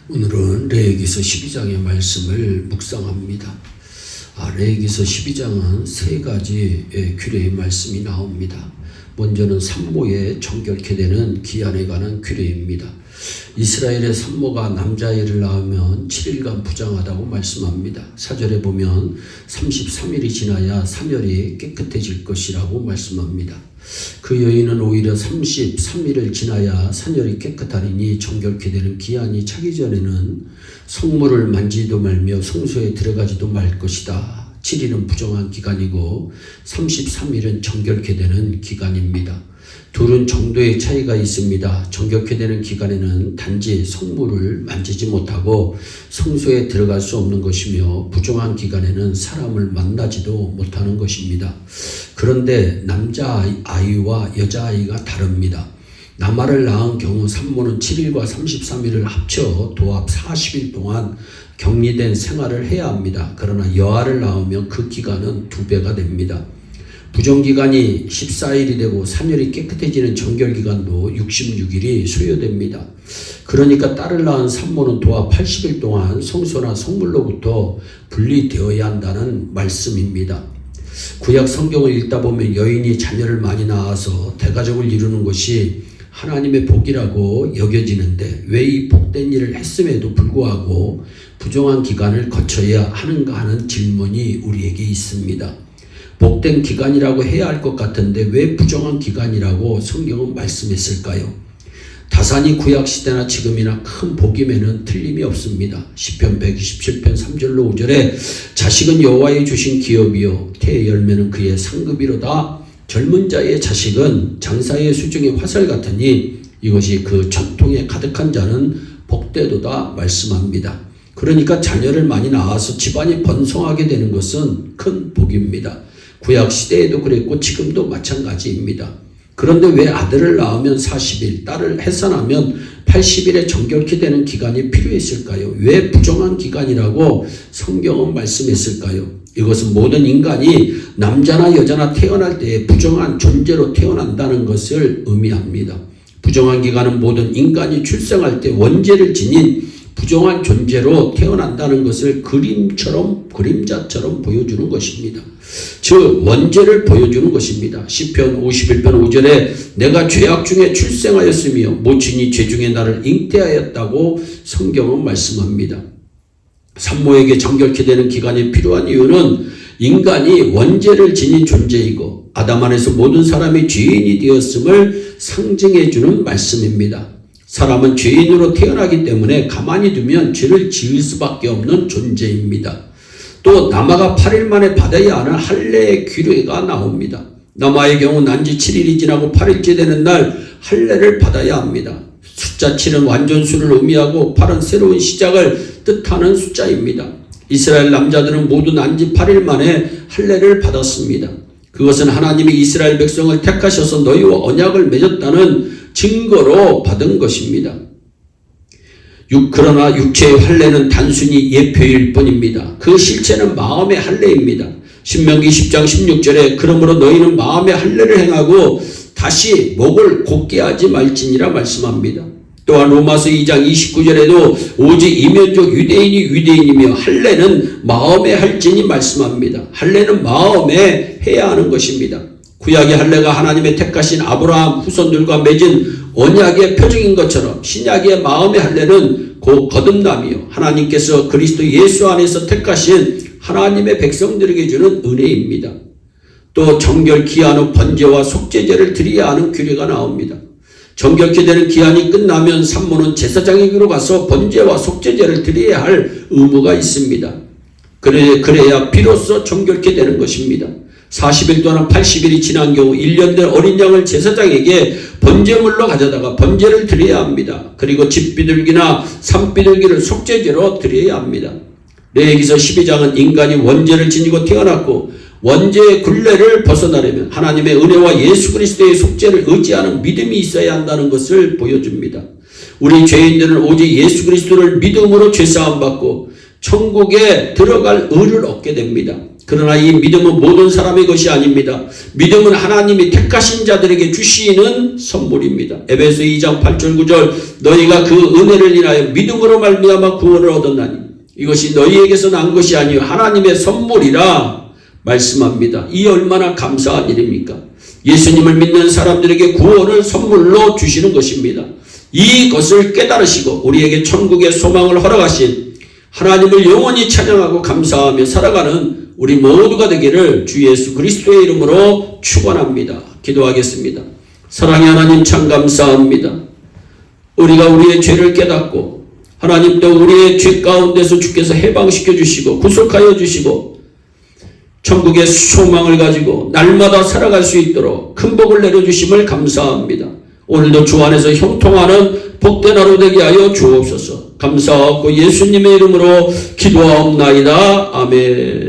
오늘은 레위기서 12장의 말씀을 묵상합니다. 레위기서 12장은 세 가지의 규례의 말씀이 나옵니다. 먼저는 산모의 정결케 되는 기한에 관한 규례입니다. 이스라엘의 산모가 남자아이를 낳으면 7일간 부정하다고 말씀합니다. 4절에 보면 33일이 지나야 산혈이 깨끗해질 것이라고 말씀합니다. 그 여인은 오히려 33일을 지나야 산혈이 깨끗하리니 정결케 되는 기한이 차기 전에는 성물을 만지도 말며 성소에 들어가지도 말 것이다. 7일은 부정한 기간이고 33일은 정결케 되는 기간입니다. 둘은 정도의 차이가 있습니다. 정결케 되는 기간에는 단지 성물을 만지지 못하고 성소에 들어갈 수 없는 것이며 부정한 기간에는 사람을 만나지도 못하는 것입니다. 그런데 남자아이와 여자아이가 다릅니다. 남아를 낳은 경우 산모는 7일과 33일을 합쳐 도합 40일 동안 격리된 생활을 해야 합니다. 그러나 여아를 낳으면 그 기간은 2배가 됩니다. 부정기간이 14일이 되고 산혈이 깨끗해지는 정결기간도 66일이 소요됩니다. 그러니까 딸을 낳은 산모는 도합 80일 동안 성소나 성물로부터 분리되어야 한다는 말씀입니다. 구약 성경을 읽다 보면 여인이 자녀를 많이 낳아서 대가족을 이루는 것이 하나님의 복이라고 여겨지는데 왜 이 복된 일을 했음에도 불구하고 부정한 기간을 거쳐야 하는가 하는 질문이 우리에게 있습니다. 복된 기간이라고 해야 할 것 같은데 왜 부정한 기간이라고 성경은 말씀했을까요? 다산이 구약시대나 지금이나 큰 복임에는 틀림이 없습니다. 시편 127편 3절로 5절에 자식은 여호와의 주신 기업이요 태의 열매는 그의 상급이로다. 젊은 자의 자식은 장사의 수중의 화살 같으니 이것이 그 전통에 가득한 자는 복되도다 말씀합니다. 그러니까 자녀를 많이 낳아서 집안이 번성하게 되는 것은 큰 복입니다. 구약 시대에도 그랬고 지금도 마찬가지입니다. 그런데 왜 아들을 낳으면 40일, 딸을 해산하면 80일에 정결케 되는 기간이 필요했을까요? 왜 부정한 기간이라고 성경은 말씀했을까요? 이것은 모든 인간이 남자나 여자나 태어날 때에 부정한 존재로 태어난다는 것을 의미합니다. 부정한 기간은 모든 인간이 출생할 때 원죄를 지닌 부정한 존재로 태어난다는 것을 그림자처럼 보여주는 것입니다. 즉 원죄를 보여주는 것입니다. 시편 51편 5절에 내가 죄악 중에 출생하였으며 모친이 죄 중에 나를 잉태하였다고 성경은 말씀합니다. 산모에게 정결케 되는 기간이 필요한 이유는 인간이 원죄를 지닌 존재이고 아담 안에서 모든 사람이 죄인이 되었음을 상징해 주는 말씀입니다. 사람은 죄인으로 태어나기 때문에 가만히 두면 죄를 지을 수밖에 없는 존재입니다. 또 남아가 8일 만에 받아야 하는 할례의 규례가 나옵니다. 남아의 경우 난지 7일이 지나고 8일째 되는 날 할례를 받아야 합니다. 숫자 7은 완전수를 의미하고 8은 새로운 시작을 뜻하는 숫자입니다. 이스라엘 남자들은 모두 난지 8일 만에 할례를 받았습니다. 그것은 하나님이 이스라엘 백성을 택하셔서 너희와 언약을 맺었다는 증거로 받은 것입니다. 그러나 육체의 할례는 단순히 예표일 뿐입니다. 그 실체는 마음의 할례입니다. 신명기 10장 16절에 그러므로 너희는 마음의 할례를 행하고 다시 목을 곧게 하지 말지니라 말씀합니다. 또한 로마서 2장 29절에도 오직 이면적 유대인이 유대인이며 할례는 마음에 할지니 말씀합니다. 할례는 마음에 해야 하는 것입니다. 구약의 할례가 하나님의 택하신 아브라함 후손들과 맺은 언약의 표징인 것처럼 신약의 마음의 할례는 곧 거듭남이요 하나님께서 그리스도 예수 안에서 택하신 하나님의 백성들에게 주는 은혜입니다. 또 정결 기한 후 번제와 속죄제를 드려야 하는 규례가 나옵니다. 정결케 되는 기한이 끝나면 산모는 제사장에게로 가서 번제와 속죄제를 드려야 할 의무가 있습니다. 그래야 비로소 정결케 되는 것입니다. 40일 또는 80일이 지난 경우 1년 된 어린 양을 제사장에게 번제물로 가져다가 번제를 드려야 합니다. 그리고 집비둘기나 산비둘기를 속죄제로 드려야 합니다. 레위기서 12장은 인간이 원죄를 지니고 태어났고 원죄의 굴레를 벗어나려면 하나님의 은혜와 예수 그리스도의 속죄를 의지하는 믿음이 있어야 한다는 것을 보여줍니다. 우리 죄인들은 오직 예수 그리스도를 믿음으로 죄사함 받고 천국에 들어갈 의를 얻게 됩니다. 그러나 이 믿음은 모든 사람의 것이 아닙니다. 믿음은 하나님이 택하신 자들에게 주시는 선물입니다. 에베소 2장 8절 9절 너희가 그 은혜를 인하여 믿음으로 말미암아 구원을 얻었나니 이것이 너희에게서 난 것이 아니요 하나님의 선물이라 말씀합니다. 이 얼마나 감사한 일입니까? 예수님을 믿는 사람들에게 구원을 선물로 주시는 것입니다. 이것을 깨달으시고 우리에게 천국의 소망을 허락하신 하나님을 영원히 찬양하고 감사하며 살아가는 우리 모두가 되기를 주 예수 그리스도의 이름으로 축원합니다. 기도하겠습니다. 사랑의 하나님 참 감사합니다. 우리가 우리의 죄를 깨닫고 하나님 또 우리의 죄 가운데서 주께서 해방시켜 주시고 구속하여 주시고 천국의 소망을 가지고 날마다 살아갈 수 있도록 큰 복을 내려주심을 감사합니다. 오늘도 주 안에서 형통하는 복된 하루 되게 하여 주옵소서. 감사하고 예수님의 이름으로 기도하옵나이다. 아멘.